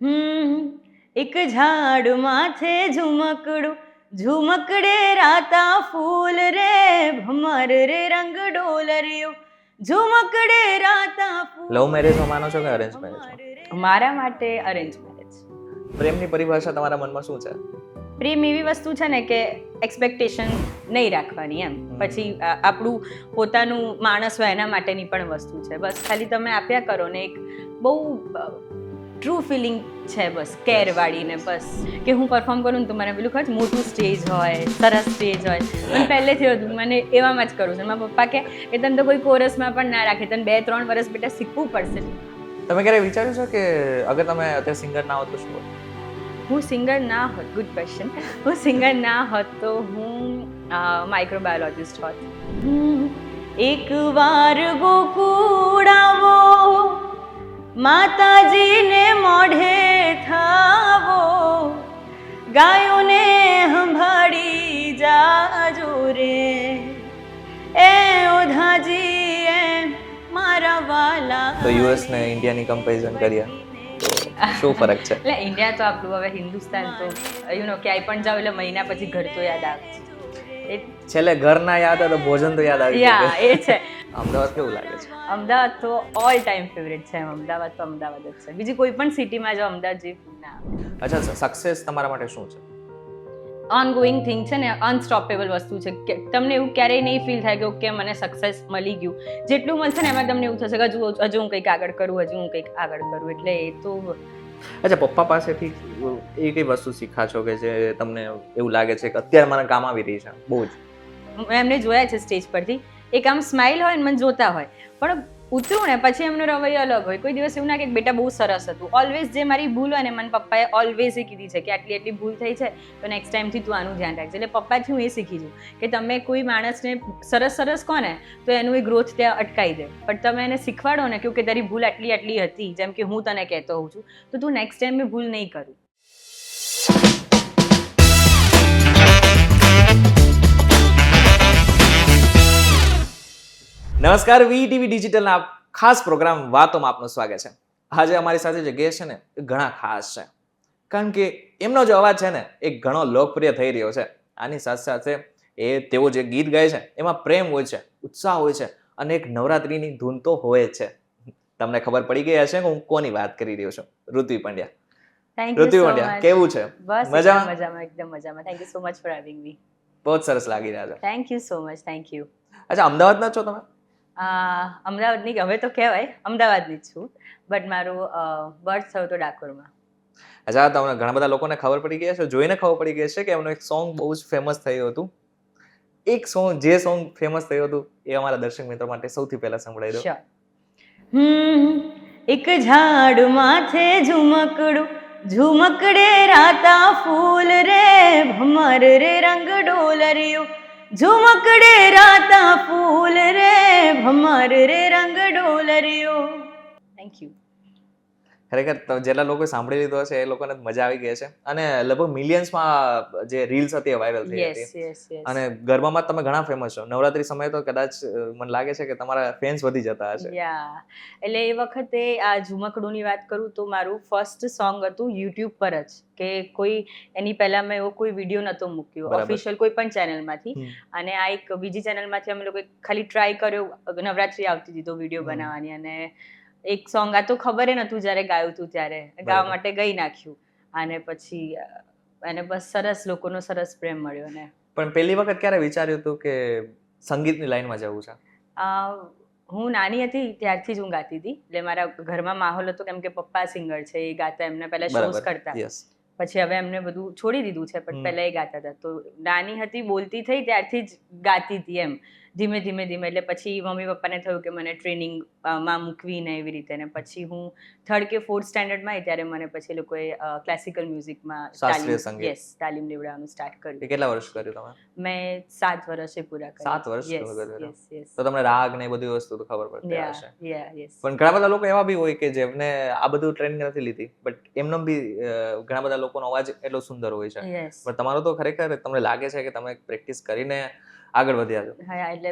એક ઝાડ માથે ઝુમકડું ઝુમકડે રાતા ફૂલ રે ભમર રે રંગ ડોલરિયો ઝુમકડે રાતા ફૂલ. લવ મેરેજમાં માનો છો કે અરેન્જ મેરેજમાં? મારા માટે અરેન્જ મેરેજ. પ્રેમની પરિભાષા તમારા મનમાં શું છે? પ્રેમ એવી વસ્તુ છે ને કે એક્સપેક્ટેશન નહીં રાખવાની એમ. પછી આપણું પોતાનું માણસ હોય એના માટેની પણ વસ્તુ છે. બસ ખાલી તમે આપ્યા કરો ને એક બહુ ટ્રુ ફિલિંગ છે બસ કેરવાળી ને બસ કે હું પરફોર્મ કરું ને તો મને પેલું ખબર મોટું સ્ટેજ હોય સરસ સ્ટેજ હોય મને પહેલેથી હતું મને એવામાં જ કરું છું. મારા પપ્પા કે તને તો કોઈ કોરસમાં પણ ના રાખે તને 2-3 વર્ષ બેટા શીખવું પડશે. તમે ક્યારે વિચાર્યું છે કે અગર તમે અત્યારે સિંગર ના હોત તો શું હોત? હું સિંગર ના હોત, ગુડ ક્વેશ્ચન. હું સિંગર ના હોત તો હું માઇક્રોબાયોલોજિસ્ટ હોત. એક વાર ગોકુળ આવો માતાજીને મોઢે થાવો ગાયોને સંભાળી જાજો રે એ ઓધાજી એ મારા વાલા. તો યુએસ ને ઇન્ડિયાની કમ્પેરિઝન કરીએ તો શું ફરક છે? એટલે ઇન્ડિયા તો આપણું હવે હિન્દુસ્તાન તો ક્યાંય પણ જાવ એટલે મહિના પછી ઘર તો યાદ આવે છે. છેલ્લે ઘર ના યાદ આવે તો ભોજન તો યાદ આવી યા એ છે. અમદાવાદ કેવું લાગે છે? અમદાવાદ તો ઓલ ટાઈમ ફેવરેટ છે. અમદાવાદ તો અમદાવાદ જ છે. બીજી કોઈ પણ સિટીમાં જો અમદાવાદ જેવું ના આવે. અચ્છા, સક્સેસ તમારા માટે શું છે? ઓનગોઈંગ થિંગ છે ને, અનસ્ટોપેબલ વસ્તુ છે કે તમને એવું ક્યારેય નહીં ફીલ થાય કે ઓકે મને સક્સેસ મળી ગયું. જેટલું મળશે ને એમાં તમને એવું થશે કે હજુ હું કંઈક આગળ કરું, હજુ હું કંઈક આગળ કરું. એટલે એ તો. અચ્છા, પપ્પા પાસેથી એ કઈ વસ્તુ શીખા છો કે જે તમને એવું લાગે છે કે અત્યારે મને કામ આવી રહી છે બહુ જ? એમને જોયા છે સ્ટેજ પરથી, એક આમ સ્માઇલ હોય ને મને જોતા હોય પણ ઉતરું ને પછી એમનો રવૈયો અલગ હોય. કોઈ દિવસ એવું ના કે બેટા બહુ સરસ હતું. ઓલવેઝ જે મારી ભૂલ હોય ને મને પપ્પાએ ઓલવેઝ એ કીધી છે કે આટલી ભૂલ થઈ છે તો નેક્સ્ટ ટાઈમથી તું આનું ધ્યાન રાખજે. એટલે પપ્પાથી હું એ શીખી છું કે તમે કોઈ માણસને સરસ કહો ને તો એનું એ ગ્રોથ ત્યાં અટકાવી દે. પણ તમે એને શીખવાડો ને કે તારી ભૂલ આટલી હતી, જેમ કે હું તને કહેતો હોઉં છું, તો તું નેક્સ્ટ ટાઈમ મેં ભૂલ નહીં કરું. નમસ્કાર, વીટીવી ડિજિટલના ખાસ પ્રોગ્રામ વાતોમાં આપનું સ્વાગત છે. આજે અમારી સાથે જે ગેસ્ટ છે ને એ ઘણા ખાસ છે, કારણ કે એમનો જે અવાજ છે ને એ ઘણો લોકપ્રિય થઈ રહ્યો છે. આની સાથે સાથે તેઓ જે ગીત ગાય છે એમાં પ્રેમ હોય છે, ઉત્સાહ હોય છે અને એક નવરાત્રીની ધૂન તો હોય જ છે. તમને ખબર પડી ગઈ હશે કે હું કોની વાત કરી રહ્યો છું? Rutvi Pandya. Thank you so much. કેવું છે? બસ મજામાં, એકદમ મજામાં. Thank you so much for having me. બહુ સરસ લાગી રહ્યા છે. Thank you so much. Thank you. અચ્છા, અમદાવાદના છો તમે? અમદાવાદની હવે તો કહેવાય અમદાવાદની જ છું, બટ મારું બર્થ થયું તો ડાકોરમાં. અચ્છા, તમને ઘણા બધા લોકોને ખબર પડી ગઈ છે, જોઈને ખબર પડી ગઈ છે કે એમનું એક સોંગ બહુ જ ફેમસ થયું હતું. એક સોંગ ફેમસ થયું હતું એ અમારા દર્શક મિત્રો માટે સૌથી પહેલા સંભળાવી દો. એક ઝાડ માથે ઝુમકડું ઝુમકડે રાતા ફૂલ રે ભમર રે રંગ ડોલરિયો ઝુમકડે રાતા ફૂલ રે ભમર રે રંગ ડોલરિયો. Thank you. ખરેખર જેટલા લોકો સાંભળી લીધો હશે એ લોકોને મજા આવી ગઈ છે અને લગભગ મિલિયન્સમાં જે રીલ્સ હતી એ વાયરલ થઈ હતી. અને ગરબામાં તમે ઘણા ફેમસ છો. નવરાત્રી સમયે તો કદાચ મને લાગે છે કે તમારા ફેન્સ વધી જતા હશે. એટલે એ વખતે આ ઝુમકડુંની વાત કરું તો મારું ફર્સ્ટ સોંગ હતું યુટ્યુબ પર જ, કે કોઈ એની પહેલા મેં એવો કોઈ વિડીયો નહોતો મૂક્યો ઓફિશિયલ કોઈ પણ ચેનલમાંથી. અને આ એક બીજી ચેનલમાંથી અમે લોકો ખાલી ટ્રાય કર્યો, નવરાત્રી આવતી હતી તો વિડીયો બનાવવાની, અને એક સોંગ આ તો ખબર નહોતું જ્યારે ગાયું હતું ત્યારે ગાવા માટે ગઈ નાખ્યું અને પછી એને બસ સરસ લોકોનો સરસ પ્રેમ મળ્યો. ને પણ પહેલી વખત ક્યારે વિચાર્યું હતું કે સંગીતની લાઈનમાં જવું છે? હું નાની હતી ત્યારથી જ હું ગાતી હતી. એટલે મારા ઘરમાં માહોલ હતો કેમ કે પપ્પા સિંગર છે, એ ગાતા, એમને પહેલા શોઝ કરતા. પછી હવે એમને બધું છોડી દીધું છે, પણ પહેલા એ ગાતા હતા. તો નાની હતી, બોલતી થઈ ત્યારથી જ ગાતી હતી એમ ધીમે ધીમે. એટલે પછી મમ્મી પપ્પાને થયું કે મને ટ્રેનિંગમાં મૂકવીને એવી રીતે. ને પછી હું 3rd કે 4th સ્ટેન્ડર્ડમાં આવી ત્યારે મને પછી લોકોએ ક્લાસિકલ મ્યુઝિકમાં તાલીમ લેવડાવવાનું સ્ટાર્ટ કર્યું. કેટલા વર્ષ કર્યું તમે? મેં 7 વર્ષે પૂરા કર્યા. 7 વર્ષ. તો તમને રાગ ને બધી વસ્તુ તો ખબર પડતી હશે. પણ ઘણા બધા લોકો એવા બી હોય કે જેમને આ બધું ટ્રેનિંગ નથી લીધી, બટ એમનો બી ઘણા બધા લોકોનો અવાજ એટલો સુંદર હોય છે. પણ તમારો તો ખરેખર તમને લાગે છે કે તમે પ્રેક્ટિસ કરીને આગળ વધ્યા છો. હા, એટલે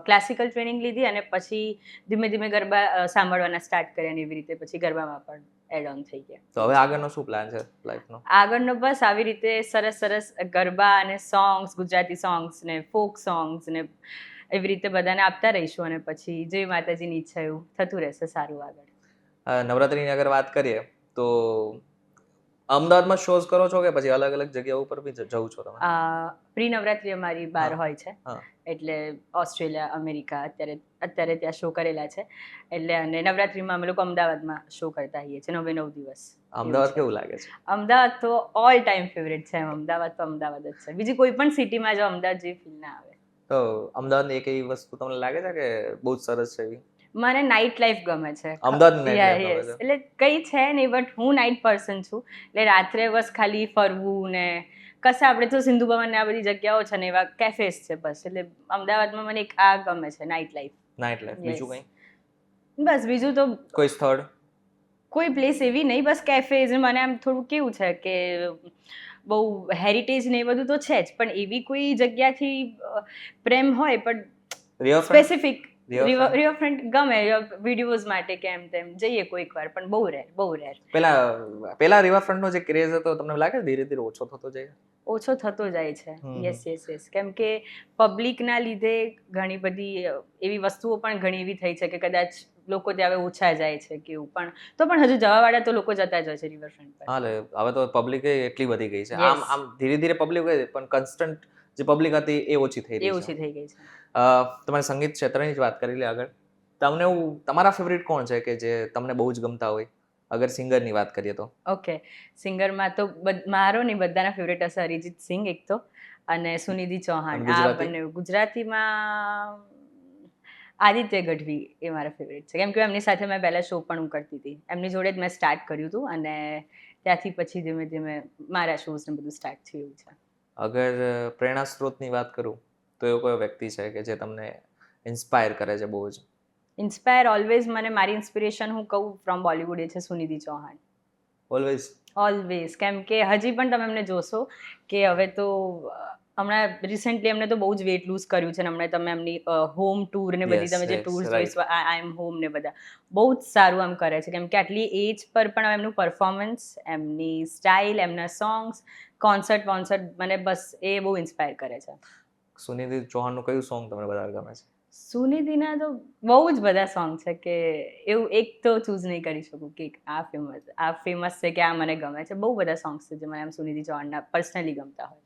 ક્લાસિકલ ટ્રેનિંગ લીધી અને પછી ધીમે ધીમે ગરબા સાંભળવાના સ્ટાર્ટ કર્યા, એવી રીતે પછી ગરબામાં પણ એડ ઓન થઈ ગયા. તો હવે આગળનો શું પ્લાન છે લાઈફનો? આગળનો બસ આવી રીતે સરસ સરસ ગરબા અને સોંગ્સ, ગુજરાતી સોંગ્સ ને ફોક સોંગ્સ ને એવી રીતે બધાને આપતા રહીશું અને પછી જે માતાજીની ઈચ્છા એવું થતું રહેશે સારું આગળ. નવરાત્રીની અગર વાત કરીએ તો અમદાવાદમાં શોઝ કરો છો કે પછી અલગ અલગ જગ્યાઓ ઉપર બી જવું છો તમે? પ્રી નવરાત્રી અમારી બહાર હોય છે, હા. એટલે ઓસ્ટ્રેલિયા, અમેરિકા અત્યારે ત્યાં શો કરેલા છે. એટલે અને નવરાત્રીમાં અમે લોકો અમદાવાદમાં શો કરતા હોઈએ છીએ 9 દિવસ. અમદાવાદ કેવું લાગે છે? અમદાવાદ તો ઓલ ટાઈમ ફેવરેટ છે. અમદાવાદ તો અમદાવાદ જ છે. બીજી કોઈ પણ સિટીમાં જો અમદાવાદ જેવી ફીલ ના આવે. તો અમદાવાદની એક એવી વસ્તુ તમને લાગે છે કે બહુ જ સરસ છે એવી? મને નાઇટ લાઈફ ગમે છે. અમદાવાદની નાઇટ લાઈફ ગમે છે? એટલે કઈ છે નહીં, બટ હું નાઇટ પર્સન છું. એટલે રાત્રે બસ ખાલી ફરવું ને કશે આપણે તો સિંધુ ભવન ને આ બધી જગ્યાઓ છે ને એવા કેફેસ છે બસ. એટલે અમદાવાદમાં મને એક આ ગમે છે નાઇટ લાઈફ. Night life. બીજું કંઈ? બસ બીજું તો કોઈ સ્થળ? કોઈ પ્લેસ એવી નહીં, બસ કેફેઝ. મને આમ થોડું કેવું છે કે બહુ હેરિટેજ ને એ બધું તો છે જ, પણ એવી કોઈ જગ્યાથી પ્રેમ હોય પણ સ્પેસિફિક રિવરફ્રન્ટ ગમે વિડીયોઝ માટે કે એમ તેમ જઈએ કોઈક વાર, પણ બહુ રેર. પેલા રિવરફ્રન્ટનો જે ક્રેઝ હતો તમને લાગે ધીરે ધીરે ઓછો થતો જાય? ઓછો થતો જાય છે. યસ. કેમ કે પબ્લિકના લીધે ઘણી બધી એવી વસ્તુઓ પણ ઘણી એવી થઈ છે કે કદાચ લોકો ત્યાં હવે ઓછા જાય છે કે એવું, પણ તો પણ હજુ જવાવાળા તો લોકો જતા જ હોય છે રિવરફ્રન્ટ પર. હા, હવે તો પબ્લિક એટલી વધી ગઈ છે. આમ ધીરે ધીરે પબ્લિક હોય પણ કન્સ્ટન્ટ જે પબ્લિક હતી એ ઓછી થઈ ગઈ છે. તમારે સંગીત ક્ષેત્રની જ વાત કરી લે આગળ. તમને તમારા ફેવરિટ કોણ છે કે જે તમને બહુ જ ગમતા હોય અગર સિંગરની વાત કરીએ તો? ઓકે, સિંગરમાં તો મારો નહીં બધાના ફેવરેટ હશે અરિજીત સિંહ એક તો, અને સુનિધિ ચૌહાણ. આ બંને. ગુજરાતીમાં આદિત્ય ગઢવી એ મારા ફેવરેટ છે. કેમ કે એમની સાથે મેં પહેલા શો પણ હું કરતી હતી. એમની જોડે જ મેં સ્ટાર્ટ કર્યું હતું અને ત્યાંથી પછી ધીમે ધીમે મારા શોઝ ને બધું સ્ટાર્ટ થયું છે. અગર પ્રેરણા સ્ત્રોતની વાત કરું તો એવો કોઈ વ્યક્તિ છે કે જે તમને ઇન્સ્પાયર કરે છે બહુ જ? ઇન્સ્પાયર ઓલવેઝ મને મારી ઇન્સ્પિરેશન હું કહું ફ્રોમ બોલિવૂડ એ છે સુનિધિ ચૌહાણ. ઓલવેઝ. કેમ કે હજી પણ તમે એમને જોશો કે હવે તો હમણાં રિસેન્ટલી એમને તો બહુ જ વેટ લૂઝ કર્યું છે ને હમણાં તમે એમની હોમ ટૂર ને બધી તમે જે ટૂર્સ જોઈશો, આઈ એમ હોમ ને બધા બહુ જ સારું આમ કરે છે. કેમ કે આટલી એજ પર પણ એમનું પરફોર્મન્સ, એમની સ્ટાઇલ, એમના સોંગ્સ, કોન્સર્ટ મને બસ એ બહુ ઇન્સ્પાયર કરે છે. સુનિધિ ચૌહાણનું કયું સોંગ તમને વધારે ગમે છે? સુનિધિના તો બહુ જ બધા સોંગ છે કે એવું એક તો ચૂઝ નહીં કરી શકું કે આ ફેમસ છે કે આ મને ગમે છે. બહુ બધા સોંગ્સ છે જે મને આમ સુનિધિ ચૌહાણના પર્સનલી ગમતા હોય.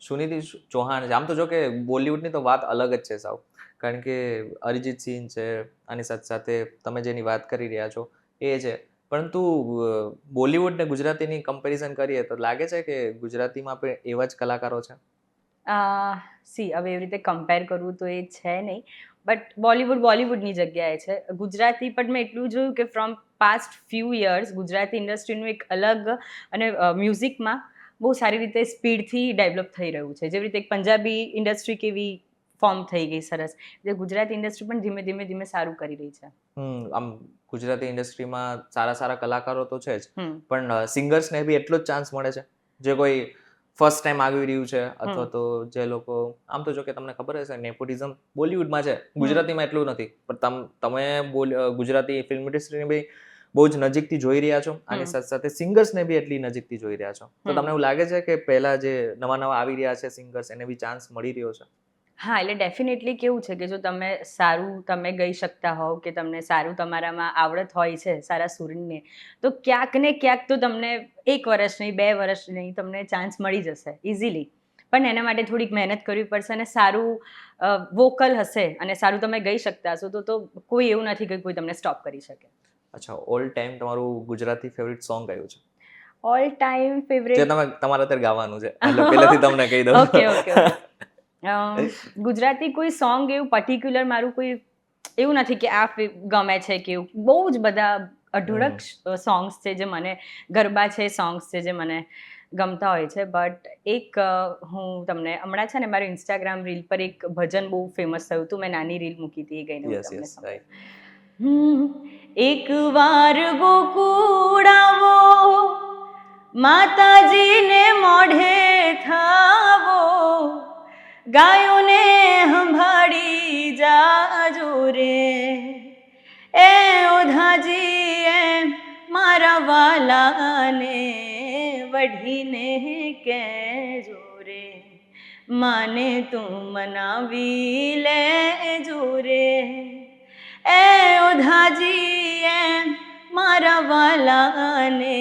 સુનિધિ ચૌહાણ છે. આમ તો જો કે બોલિવૂડની તો વાત અલગ જ છે સાવ, કારણ કે અરિજીત સિંહ છે, આની સાથે સાથે તમે જેની વાત કરી રહ્યા છો એ છે. પરંતુ બોલિવૂડ ને ગુજરાતીની કમ્પેરિઝન કરીએ તો લાગે છે કે ગુજરાતીમાં પણ એવા જ કલાકારો છે? હવે એવી રીતે કમ્પેર કરવું તો એ છે નહીં, બટ બોલિવૂડની જગ્યાએ છે. ગુજરાતી પણ મેં એટલું જોયું કે from past few years Gujarati ઇન્ડસ્ટ્રીનું એક અલગ અને મ્યુઝિકમાં બહુ સારી રીતે સ્પીડથી ડેવલપ થઈ રહ્યું છે. જેવી રીતે એક પંજાબી ઇન્ડસ્ટ્રી કેવી ફોર્મ થઈ ગઈ સરસ, એટલે ગુજરાતી ઇન્ડસ્ટ્રી પણ ધીમે ધીમે સારું કરી રહી છે. આમ ગુજરાતી ઇન્ડસ્ટ્રીમાં સારા કલાકારો તો છે જ, પણ સિંગર્સને બી એટલો જ ચાન્સ મળે છે જે કોઈ ફર્સ્ટ ટાઈમ આવી રહ્યું છે, અથવા તો જે લોકો આમ તો જો કે તમને ખબર હશે નેપોટિઝમ બોલિવૂડમાં છે, ગુજરાતીમાં એટલું નથી, પણ તમે ગુજરાતી ફિલ્મ ઇન્ડસ્ટ્રીને બી બહુ જ નજીકથી જોઈ રહ્યા છો, આની સાથે સાથે સિંગર્સને બી એટલી નજીકથી જોઈ રહ્યા છો, તો તમને એવું લાગે છે કે પહેલા જે નવા આવી રહ્યા છે સિંગર્સ એને બી ચાન્સ મળી રહ્યો છે? હા, એટલે ડેફિનેટલી કેવું છે કે જો તમે ગઈ શકતા હોવ કે તમને સારું તમારામાં આવડત હોય છે સારા સુરની, તો ક્યાંક ને ક્યાંક તો તમને 1 વર્ષ નહીં 2 વર્ષ નહીં તમને ચાન્સ મળી જશે ઇઝીલી. પણ એના માટે થોડીક મહેનત કરવી પડશે અને સારું વોકલ હશે અને સારું તમે ગઈ શકતા હશો તો કોઈ એવું નથી કે કોઈ તમને સ્ટોપ કરી શકે. અચ્છા, ઓલ ટાઈમ તમારું ગુજરાતી ફેવરિટ સોંગ કયું છે? ઓલ ટાઈમ ફેવરિટ જે તમારે અત્યારે ગાવાનું છે, એટલે પહેલેથી તમને કહી દઉં. ઓકે. ગુજરાતી કોઈ સોંગ એવું પર્ટિક્યુલર મારું કોઈ એવું નથી કે આ ગમે છે કે એવું. બહુ જ બધા અઢળક સોંગ્સ છે જે મને, ગરબા છે, સોંગ્સ છે જે મને ગમતા હોય છે. બટ એક હું તમને હમણાં છે ને મારું ઇન્સ્ટાગ્રામ રીલ પર એક ભજન બહુ ફેમસ થયું હતું, મેં નાની રીલ મૂકી હતી એ ગઈને હું તમને સંભળાવું. એક વાર ગોકુળ આવો, માતાજીને મોઢે થાવો, ગાયોને સંભાળી જાજો રે, એ ઓધાજી એ વાલાને વઢીને કહેજો રે, માને તું મનાવી લેજો રે, એ ઓધાજી એમ મારા વાલાને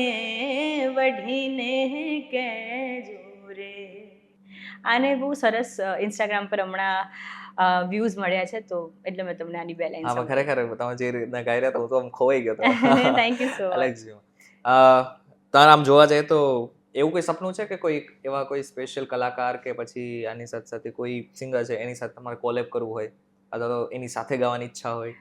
વઢીને કહેજો રે. આને બહુ સરસ ઇન્સ્ટાગ્રામ પર હમણાં વ્યૂઝ મળ્યા છે, તો એટલે મેં તમને આની બે લાઈન આમાં ખરેખર તમે જે રીતના ગાઈ રહ્યા હતા હું તો આમ ખોવાઈ ગયો હતો. Thank you so much. અલેક્સજી, તારા આમ જોવા જઈએ તો એવું કોઈ સપનું છે કે કોઈ એવા કોઈ સ્પેશિયલ કલાકાર કે પછી આની સાથે સાથે કોઈ સિંગર છે એની સાથે તમારે કોલેબ કરવું હોય અથવા તો એની સાથે ગાવાની ઈચ્છા હોય?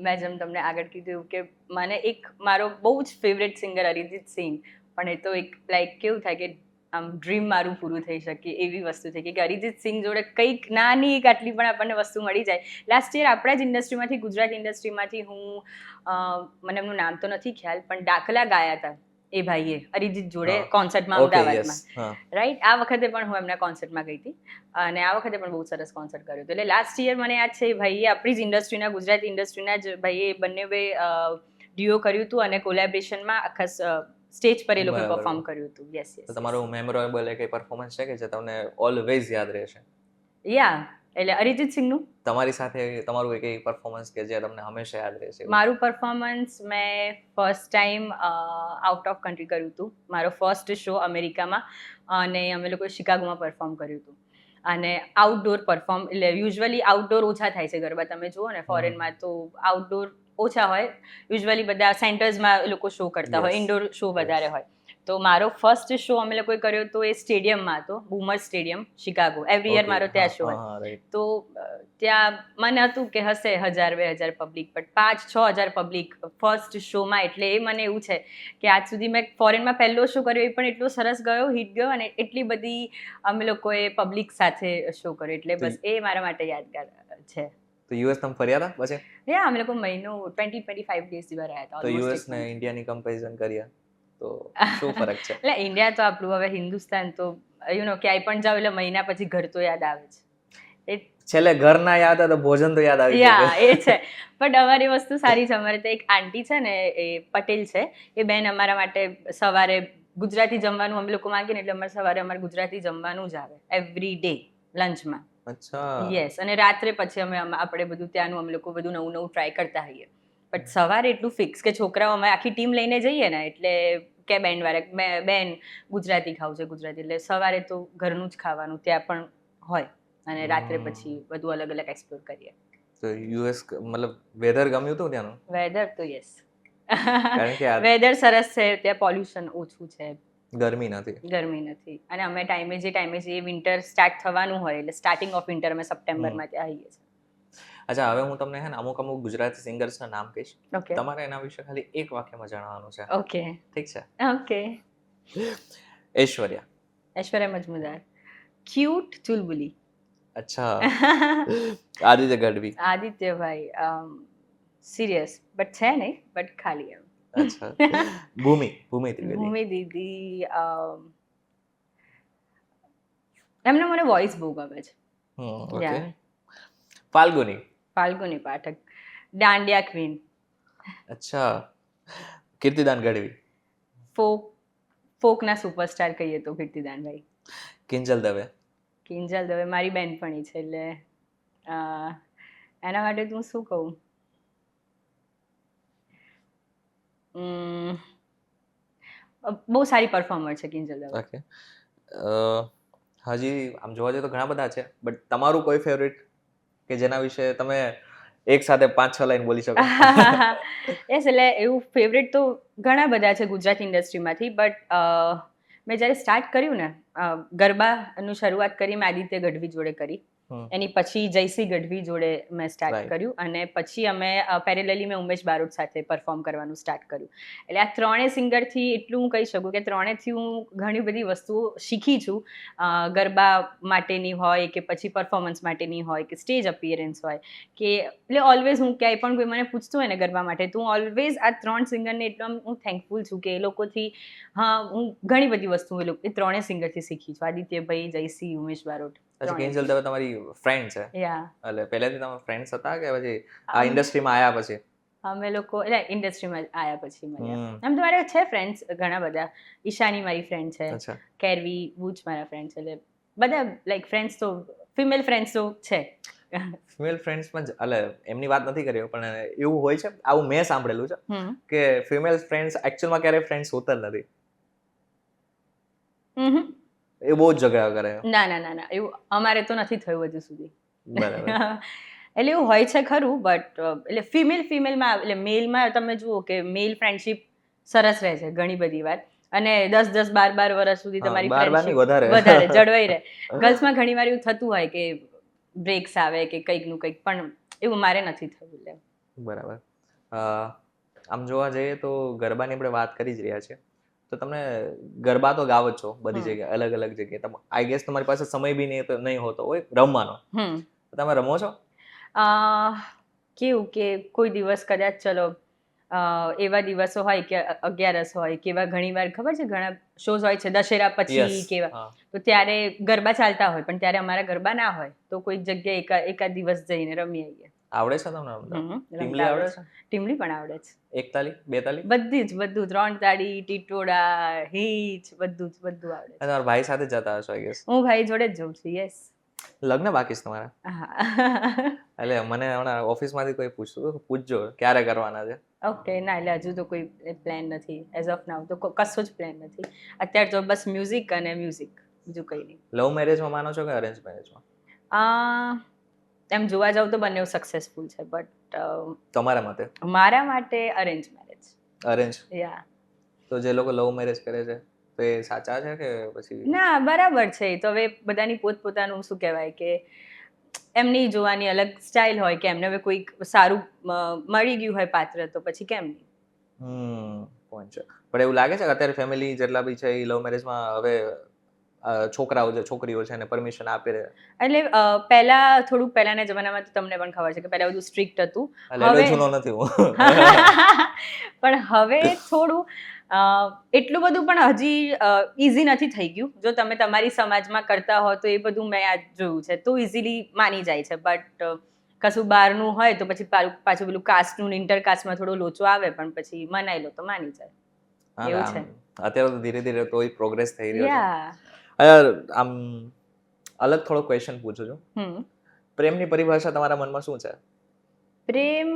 મેં જેમ તમને આગળ કીધું કે મને એક મારો બહુ જ ફેવરેટ સિંગર અરિજીત સિંહ, પણ એ તો એક લાઈક કેવું થાય કે આમ ડ્રીમ મારું પૂરું થઈ શકે એવી વસ્તુ થઈ કે અરિજીત સિંહ જોડે કંઈક નાની એક આટલી પણ આપણને વસ્તુ મળી જાય. લાસ્ટ યર આપણા જ ઇન્ડસ્ટ્રીમાંથી, ગુજરાત ઇન્ડસ્ટ્રીમાંથી મને એમનું નામ તો નથી ખ્યાલ, પણ ડાકલા ગાયા હતા એ ભાઈએ અરિજીત જોડે કોન્સર્ટમાં અમદાવાદમાં, રાઈટ? આ વખતે પણ હું એમના કોન્સર્ટમાં ગઈ હતી અને આ વખતે પણ બહુ સરસ કોન્સર્ટ કર્યું હતું. એટલે લાસ્ટ યર મને યાદ છે એ ભાઈએ આપણી જ ઇન્ડસ્ટ્રીના, ગુજરાતી ઇન્ડસ્ટ્રીના જ ભાઈએ બંને ડ્યુઓ કર્યું હતું અને કોલેબરેશનમાં આખા સ્ટેજ પર એ લોકોએ પરફોર્મ કર્યું હતું. Yes yes. તો તમારું મેમોરેબલ એક પરફોર્મન્સ છે કે જે તમને ઓલવેઝ યાદ રહેશે? યા, એટલે અરિજીત સિંહનું તમારી સાથે તમારું એક પરફોર્મન્સ કે જે તમને હંમેશા યાદ રહેશે? મારું પરફોર્મન્સ મેં first time out of country કર્યું હતું. મારો ફર્સ્ટ શો અમેરિકામાં, અને અમે લોકોએ શિકાગોમાં પરફોર્મ કર્યું હતું. અને આઉટડોર પરફોર્મ, એટલે યુઝ્યુઅલી આઉટડોર ઓછા થાય છે ગરબા, તમે જુઓ ને ફોરેનમાં તો આઉટડોર ઓછા હોય, યુઝ્યુઅલી બધા સેન્ટર્સમાં લોકો શો કરતા હોય, ઇન્ડોર શો વધારે હોય. તો મારો ફર્સ્ટ શો અમે લોકોએ કર્યો તો એ સ્ટેડિયમમાં હતો, બુમર સ્ટેડિયમ શિકાગો. એવરી યર મારો ત્યાં શો હોય. તો ત્યાં મને હતું કે હશે 1000-2000 પબ્લિક, બટ 5-6 હજાર પબ્લિક ફર્સ્ટ શોમાં. એટલે એ મને એવું છે કે આજ સુધી મેં ફોરેનમાં પહેલો શો કર્યો એ પણ એટલો સરસ ગયો, હિટ ગયો, અને એટલી બધી અમે લોકોએ પબ્લિક સાથે શો કર્યો, એટલે બસ એ મારા માટે યાદગાર છે. તો યુએસ તમે ફર્યા હતા પછી? યા, અમે લોકો મહિનો 20-25 ડેઝ જેવા રહ્યા હતા. તો યુએસ ને ઇન્ડિયાની કમ્પેરિઝન કર્યા તો શું ફરક છે? એટલે ઇન્ડિયા તો આપણું, હવે હિન્દુસ્તાન તો ક્યાંય પણ જાવ એટલે મહિના પછી ઘર તો યાદ આવે છે. છેલ્લે ઘર ના યાદ આવે તો ભોજન તો યાદ આવી જાય. યા, એ છે. બટ અમારી વસ્તુ સારી છે. અમારે તો એક આંટી છે ને, એ પટેલ છે, એ બેન અમારા માટે સવારે ગુજરાતી જમવાનું અમે લોકો માંગીએ ને એટલે અમારે સવારે અમારે ગુજરાતી જમવાનું જ આવે એવરી ડે લંચમાં. અચ્છા. યસ. અને રાત્રે પછી આપણે બધું ત્યાંનું અમે લોકો બધું નવું નવું ટ્રાય કરતા હોઈએ. બટ સવારે એટલું ફિક્સ કે છોકરાઓ અમે આખી ટીમ લઈને જઈએ ને, એટલે કે બેન ગુજરાતી ખાવું છે, ગુજરાતી, એટલે સવારે તો ઘરનું જ ખાવાનું ત્યાં પણ હોય, અને રાત્રે પછી બધું અલગ અલગ એક્સપ્લોર કરીએ. તો યુએસ મતલબ વેધર ગમ્યું હતું ત્યાંનું? વેધર તો યસ, કારણ કે વેધર સરસ છે, ત્યાં પોલ્યુશન ઓછું છે, ગરમી નથી, અને અમે જે ટાઈમે જે વિન્ટર સ્ટાર્ટ થવાનું હોય, એટલે સ્ટાર્ટિંગ ઓફ વિન્ટર અમે સપ્ટેમ્બરમાં ત્યાં આવીએ છીએ. અચ્છા, હવે હું તમને અમુક ગુજરાતી સિંગર્સના નામ કહીશ. ઓકે. તમારે એના વિશે ખાલી એક વાક્યમાં જણાવવાનું છે. ઓકે. ઠીક છે? ઓકે. ઐશ્વર્યા મજમુદાર, ક્યુટ ચુલબુલી. અચ્છા. આદિત્યભાઈ સિરિયસ, બટ છે નહીં, બટ ખાલી એમ. અચ્છા. ભૂમિ દીદી, એમને મને વોઇસ બહુ ગમે છે. ઓકે. ફાલ્ગુની પાઠક, દાંડિયા ક્વીન. અચ્છા. કીર્તિદાન ગઢવી, ફોકના સુપરસ્ટાર કહીએ તો કીર્તિદાનભાઈ. કિંજલ દવે મારી બહેનપણી છે, એટલે એના માટે હું શું કહું, બહુ સારી પરફોર્મર છે કિંજલ દવે. ઓકે. હજી આમ જોવા જઈએ તો ઘણા બધા છે, બટ તમારું કોઈ ફેવરિટ કે જેના વિશે તમે એક સાથે 5-6 લાઈન બોલી શકો? યસ, એટલે એવું ફેવરેટ તો ઘણા બધા છે ગુજરાત ઇન્ડસ્ટ્રીમાંથી, બટ મેં જ્યારે સ્ટાર્ટ કર્યું ને ગરબાનું શરૂઆત કરી મેં આદિત્ય ગઢવી જોડે કરી, એની પછી જયસિંહ ગઢવી જોડે મેં સ્ટાર્ટ કર્યું, અને પછી અમે પેરેલલી મેં ઉમેશ બારોટ સાથે પરફોર્મ કરવાનું સ્ટાર્ટ કર્યું. એટલે આ ત્રણેય સિંગરથી એટલું હું કહી શકું કે ત્રણેયથી હું ઘણી બધી વસ્તુઓ શીખી છું, ગરબા માટેની હોય કે પછી પરફોર્મન્સ માટેની હોય કે સ્ટેજ અપિયરન્સ હોય કે, એટલે ઓલવેઝ હું ક્યાંય પણ કોઈ મને પૂછતું હોય ને ગરબા માટે, તો હું ઓલવેઝ આ 3 સિંગરને એટલું હું થેન્કફુલ છું કે એ લોકોથી હું ઘણી બધી વસ્તુ એ ત્રણેય સિંગરથી શીખી છું. આદિત્યભાઈ, જયસિંહ, ઉમેશ બારોટ. કિંજલ દવે તમારી ફ્રેન્ડ છે? યા. એટલે પહેલેથી તમે ફ્રેન્ડ્સ હતા કે પછી આ ઇન્ડસ્ટ્રીમાં આવ્યા પછી? અમે લોકો એટલે ઇન્ડસ્ટ્રીમાં આવ્યા પછી મળ્યા. હમ. આમ તો મારા છે ફ્રેન્ડ્સ ઘણા બધા. ઈશાની મારી ફ્રેન્ડ છે, અચ્છા. કેરવી બુચ મારા ફ્રેન્ડ છે, એટલે બધા લાઈક ફ્રેન્ડ્સ તો ફિમેલ ફ્રેન્ડ્સ તો છે. ફિમેલ ફ્રેન્ડ્સમાં એટલે એમની વાત નથી કરી પણ એવું હોય છે, આવું મેં સાંભળેલું છે હમ કે ફિમેલ ફ્રેન્ડ્સ એકચ્યુઅલમાં ક્યારેય ફ્રેન્ડ્સ હોતા જ નથી. હમ. એ બહુ જ ઝઘડા કરે. ના ના ના ના એવું અમારે તો નથી થયું હજુ સુધી. બરાબર. એટલે એવું હોય છે ખરું, બટ એટલે ફિમેલમાં એટલે મેલમાં તમે જુઓ કે મેલ ફ્રેન્ડશિપ સરસ રહે છે ઘણી બધી વાર, અને 10-12 વર્ષ સુધી તમારી 12 ની ફ્રેન્ડશિપ વધારે જળવાઈ રહે. ગર્લ્સમાં ઘણી વાર એવું થતું હોય કે બ્રેક્સ આવે કે કંઈકનું કંઈક, પણ એવું મારે નથી થયું. એટલે બરાબર. આમ જોવા જઈએ તો ગરબાની આપણે વાત કરી જ રહ્યા છીએ, તો તમને ગરબા તો ગાવ જ છો બધી જગ્યાએ, અલગ અલગ જગ્યાએ. આઈ ગેસ તમારી પાસે સમય બી નહીં હોતો હોય રમવાનો, તો તમે રમો છો? કેવું કે કોઈ દિવસ કદાચ ચલો એવા દિવસો હોય કે 11 હોય કે એવા ઘણી વાર ખબર છે ઘણા શોઝ હોય છે દશેરા પછી કેવા, તો ત્યારે ગરબા ચાલતા હોય પણ ત્યારે અમારા ગરબા ના હોય તો કોઈક જગ્યાએ એકાદ દિવસ જઈને રમી આવીએ. આવડે છે તમને રમતા? ટીમલી આવડે છે? ટીમલી પણ આવડે છે. 1 તાલી 2 તાલી બધું 3 તાળી, ટીટોડા, હીચ બધું આવડે છે. તમારા ભાઈ સાથે જતા હશો આઈ ગેસ? હું ભાઈ જોડે જ જઉં છું. યસ. લગ્ન બાકી છે તમારા? એટલે મને હમણાં ઓફિસમાંથી કોઈ પૂછતું પૂછજો ક્યારે કરવાના છે. ઓકે, ના એટલે હજુ તો કોઈ પ્લાન નથી એઝ ઓફ નાઉ, તો કશો જ પ્લાન નથી અત્યારે, તો બસ મ્યુઝિક અને મ્યુઝિક, બીજું કંઈ નહીં. લવ મેરેજમાં માનો છો કે અરેન્જ મેરેજમાં? એમ જોવા જાવ તો બંને સક્સેસફુલ છે, બટ તમારા મતે? મારા માટે અરેન્જ મેરેજ. અરેન્જ? યા. તો જે લોકો લવ મેરેજ કરે છે તો એ સાચા છે કે પછી? ના, બરાબર છે. તો હવે બધાની પોતપોતાનું શું કહેવાય કે એમની જોવાની અલગ સ્ટાઇલ હોય કે એમને હવે કોઈક સારું મળી ગયું હોય પાત્ર, તો પછી કેમ નહીં. પોઈન્ટ છે. પણ એવું લાગે છે કે અત્યારે ફેમિલી જેટલા બી છે એ લવ મેરેજમાં હવે છોકરાઓ છે છોકરીઓ છે એને પરમિશન આપી રહ્યા? એટલે પહેલાના જમાનામાં તો તમને પણ ખબર છે કે પહેલા બધું સ્ટ્રિક્ટ હતું. હવે જૂનો નથી હું. પણ હવે થોડું એટલું બધું પણ હજી ઇઝી નથી થઈ ગયું. જો તમે તમારી સમાજમાં કરતા હો તો એ બધું મેં આજ જોયું છે તો ઇઝીલી માની જાય છે, બટ કશું બહારનું હોય તો પછી પાછું પેલું કાસ્ટનું ઇન્ટરકાસ્ટમાં થોડો લોચો આવે, પણ પછી મનાઈ લો તો માની જાય એવું છે. અત્યારે તો ધીરે ધીરે તો પ્રોગ્રેસ થઈ રહ્યો છે. યા. આમ અલગ થોડો ક્વેશ્ચન પૂછું છું. પ્રેમની પરિભાષા તમારા મનમાં શું છે? પ્રેમ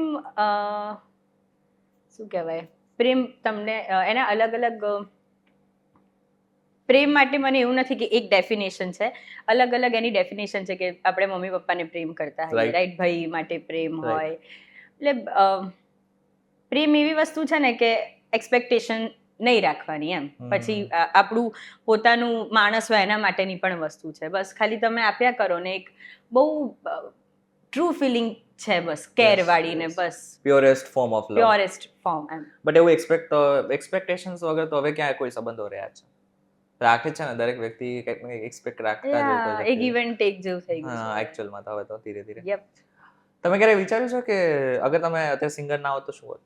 શું કહેવાય, પ્રેમ તમને એના અલગ અલગ પ્રેમ માટે મને એવું નથી કે એક ડેફિનેશન છે, અલગ અલગ એની ડેફિનેશન છે કે આપણે મમ્મી પપ્પાને પ્રેમ કરતા હોઈએ, રાઈટ, ભાઈ માટે પ્રેમ હોય. એટલે પ્રેમ એવી વસ્તુ છે ને કે એક્સપેક્ટેશન નહીં રાખવાની એમ. પછી આપણું પોતાનું માણસ હોય એના માટેની પણ વસ્તુ છે. બસ ખાલી તમે આપ્યા કરો ને એક બહુ ટ્રુ ફિલિંગ છે, બસ કેર વાળી ને બસ purest form of love. Purest form એમ. બટ એવું એક્સપેક્ટેશન્સ વગર તો હવે ક્યાં કોઈ સંબંધો રહ્યા છે? રાખે છે ને દરેક વ્યક્તિ કંઈક ને કંઈક એક્સપેક્ટ રાખતા જ હોય છે. એક ગીવ એન્ડ ટેક જેવું થઈ ગયું છે એકચ્યુઅલમાં તો હવે તો ધીરે ધીરે. યપ. તમે ક્યારે વિચાર્યું છે કે અગર તમે અત્યારે સિંગર ના હોત તો શું હોત?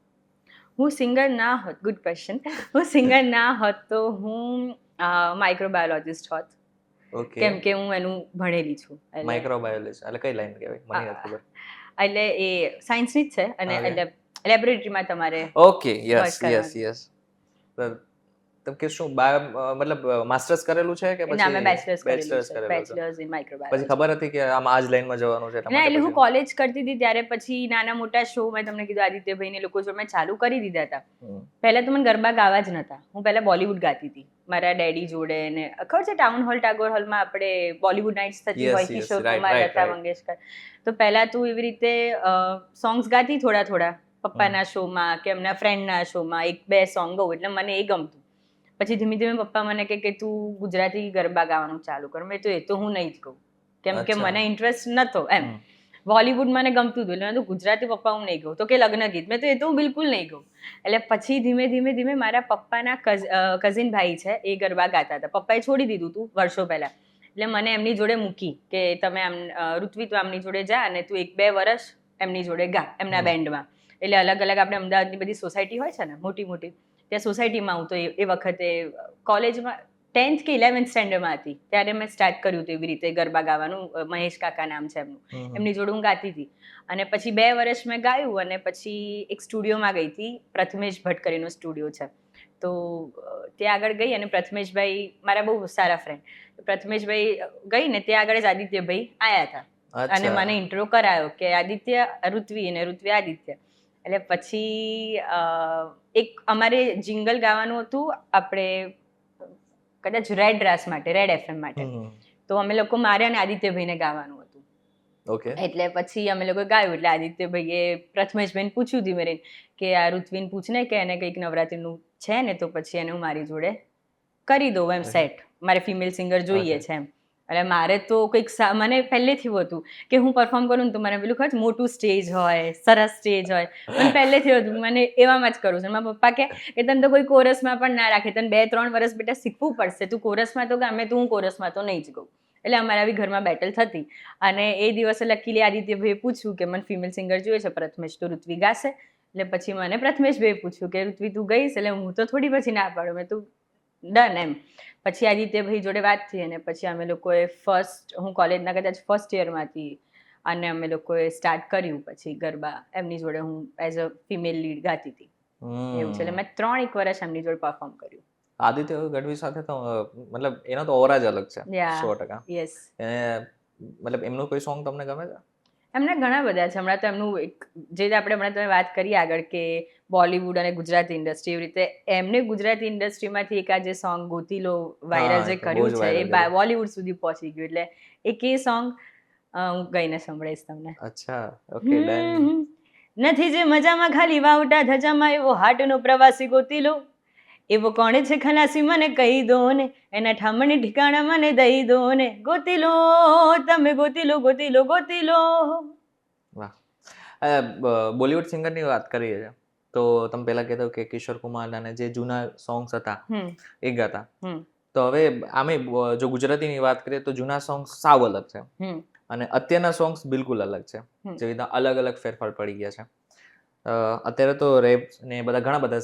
હું સિંગર ના હોત, ગુડ ક્વેશ્ચન. હું સિંગર ના હોત તો હું માઇક્રોબાયોલોજિસ્ટ હોત. ઓકે. કેમ કે હું એનું ભણેલી છું. માઇક્રોબાયોલોજિસ્ટ એટલે કઈ લાઈન કહેવાય? મને નથી ખબર. એટલે એ સાયન્સની જ છે અને એટલે લેબોરેટરીમાં તમારે ઓકે. યસ. તમે કે શું મતલબ માસ્ટર્સ કરેલું છે કે પછી? ના, મેં બેચલર્સ કરેલું છે. Bachelors in microbiology. પછી ખબર હતી કે આમ આ જ લાઈનમાં જવાનું છે? ના, એટલે હું કોલેજ કરતી હતી ત્યારે પછી નાના મોટા શો મેં તમને કીધું આદિત્યભાઈ ને લોકો જો મેં ચાલુ કરી દીધા હતા. પહેલા તો મને ગરબા ગાવા જ નતા. હું પહેલા બોલિવૂડ ગાતી હતી મારા ડેડી જોડે, ને ખબર છે ટાઉન હોલ ટાગોર હોલમાં આપણે બોલિવૂડ નાઇટ્સ થતી હોય, કિશોર કુમાર, લતા મંગેશકર, તો પહેલા તું એવી રીતે સોંગ્સ ગાતી થોડા પપ્પાના શોમાં કે એમના ફ્રેન્ડના શોમાં 1-2 સોંગ ગાઉં, એટલે મને એ ગમતું. પછી ધીમે ધીમે પપ્પા મને કે તું ગુજરાતી ગરબા ગાવાનું ચાલુ કર. મેં તો એ તો હું નહીં જ કહું, કેમ કે મને ઇન્ટરેસ્ટ નતો એમ. બોલિવૂડ મને ગમતું હતું એટલે મેં તો ગુજરાતી પપ્પા હું નહીં કહું. તો કે લગ્ન ગીત, મેં તો એ તો હું બિલકુલ નહીં કહું. એટલે પછી ધીમે મારા પપ્પાના કઝિન ભાઈ છે એ ગરબા ગાતા હતા. પપ્પાએ છોડી દીધું હતું વર્ષો પહેલા, એટલે મને એમની જોડે મૂકી કે તમે આમ ઋત્વી તો આમની જોડે જા અને તું 1-2 વર્ષ એમની જોડે ગા એમના બેન્ડમાં. એટલે અલગ અલગ આપણે અમદાવાદની બધી સોસાયટી હોય છે ને મોટી ત્યાં સોસાયટીમાં હું તો એ વખતે કોલેજમાં 10th કે 11th સ્ટેન્ડર્ડમાં હતી ત્યારે મેં સ્ટાર્ટ કર્યું હતું એવી રીતે ગરબા ગાવાનું. મહેશ કાકા નામ છે એમનું, એમની જોડે હું ગાતી હતી. અને પછી 2 વર્ષ મેં ગાયું અને પછી એક સ્ટુડિયોમાં ગઈ હતી, પ્રથમેશ ભટ્ટ કરીને સ્ટુડિયો છે. તો ત્યાં આગળ ગઈ અને પ્રથમેશભાઈ મારા બહુ સારા ફ્રેન્ડ, પ્રથમેશભાઈ ગઈ ને ત્યાં આગળ જ આદિત્યભાઈ આવ્યા હતા અને મને ઇન્ટ્રો કરાયો કે આદિત્ય ઋત્વી અને ઋત્વી આદિત્ય. એટલે પછી એક અમારે જિંગલ ગાવાનું હતું આપણે કદાચ રેડ રાસ માટે, રેડ FM માટે. તો અમે લોકો મારે અને આદિત્યભાઈને ગાવાનું હતું. ઓકે. એટલે પછી અમે લોકો ગાયું. એટલે આદિત્યભાઈએ પ્રથમેશભાઈને પૂછ્યું ધીમે રહીને કે આ ઋત્વીને પૂછને કે એને કંઈક નવરાત્રિનું છે ને તો પછી એને હું મારી જોડે કરી દઉં એમ સેટ, મારે ફિમેલ સિંગર જોઈએ છે એમ. એટલે મારે તો કંઈક મને પહેલેથી હતું કે હું પરફોર્મ કરું ને તો મને પેલું ખબર મોટું સ્ટેજ હોય, સરસ સ્ટેજ હોય, મને પહેલેથી હતું મને એવામાં જ કરું છું. મારા પપ્પા કે તને તો કોઈ કોરસમાં પણ ના રાખે, તને 2-3 વર્ષ બેટા શીખવું પડશે, તું કોરસમાં તો ગામે, તું હું કોરસમાં તો નહીં જ ગઉં. એટલે અમારે આવી ઘરમાં બેટલ થતી. અને એ દિવસે લકીલી આદિત્યભાઈએ પૂછ્યું કે મને ફિમેલ સિંગર જોઈએ છે, પ્રથમેશ તો ઋત્વી ગાશે. એટલે પછી મને પ્રથમેશભાઈએ પૂછ્યું કે ઋત્વી તું ગઈશ? એટલે હું તો થોડી પછી ના પાડું, મેં તું ડન એમ. પછી આદિત્યભાઈ જોડે વાત થઈ અને પછી અમે લોકોએ હું કોલેજના કદાચ ફર્સ્ટ યરમાં હતી અને અમે લોકોએ સ્ટાર્ટ કર્યું પછી ગરબા એમની જોડે, હું એઝ અ ફિમેલ લીડ ગાતી હતી. એવું છે. એટલે મેં 3 વર્ષ એમની જોડે પરફોર્મ કર્યું. આદિત્ય ગઢવી સાથે તો મતલબ એનો તો ઓરા જ અલગ છે. 100%. યસ. મતલબ એમનું કોઈ સોંગ તમને ગમે છે? એમના ઘણા બધા છે. હમણાં તો એમનું એક જે આપણે હમણાં તમે વાત કરી આગળ કે બોલિવૂડ અને ગુજરાતી ઇન્ડસ્ટ્રી, એવી રીતે એમને ગુજરાતી ઇન્ડસ્ટ્રીમાંથી એક આ જે સોંગ ગોતીલો વાયરલ જે કર્યું છે એ બોલિવૂડ સુધી પહોંચી ગયું. એટલે એક એ સોંગ હું ગાઈને સંભળાઈશ તમને. અચ્છા, ઓકે, ડન. નથી જે મજામાં ખાલી વાવટા ધજામાં એવો હાટનો પ્રવાસી ગોતીલો, એવો કોણ છે ખલાસી મને કહી દો ને, એના ઠામણી ઠિકાણા મને દઈ દો ને, ગોતીલો તમે ગોતીલો ગોતીલો ગોતીલો. વાહ. બોલિવૂડ સિંગરની વાત કરીએ છીએ તો તમે પહેલા કહેતા કે કિશોર કુમારના જે જૂના સોંગ્સ હતા એ ગાતા. તો હવે આમે જો ગુજરાતીની વાત કરીએ તો જૂના સોંગ્સ સાવ અલગ છે અને અત્યારના સોંગ્સ બિલકુલ અલગ છે. જેવી રીતના અલગ અલગ ફેરફાર પડી ગયા છે. અત્યારે તો રેપ ને બધા ઘણા બધા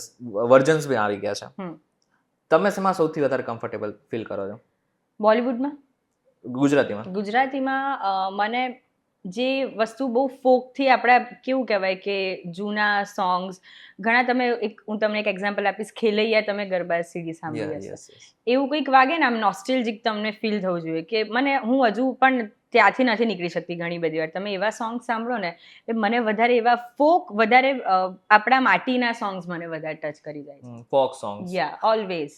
વર્ઝન્સ બી આવી ગયા છે. તમે શેમાં સૌથી વધારે કમ્ફર્ટેબલ ફીલ કરો છો? બોલિવૂડમાં? ગુજરાતીમાં મને જે વસ્તુ બહુ ફોકથી આપણા કેવું કહેવાય કે જૂના સોંગ્સ ઘણા, હું તમને એક એક્ઝામ્પલ આપીશ, ખેલૈયા તમે ગરબા સીડી સાંભળી હશે, એવું કંઈક વાગે ને આમ નોસ્ટેલ્જિક તમને ફીલ થવું જોઈએ કે હું હજુ પણ ત્યાંથી નથી નીકળી શકતી. ઘણી બધી વાર તમે એવા સોંગ સાંભળો ને એ મને વધારે એવા ફોક, વધારે આપણા માટીના સોંગ્સ મને વધારે ટચ કરી જાય છે. Folk songs. Yeah, always.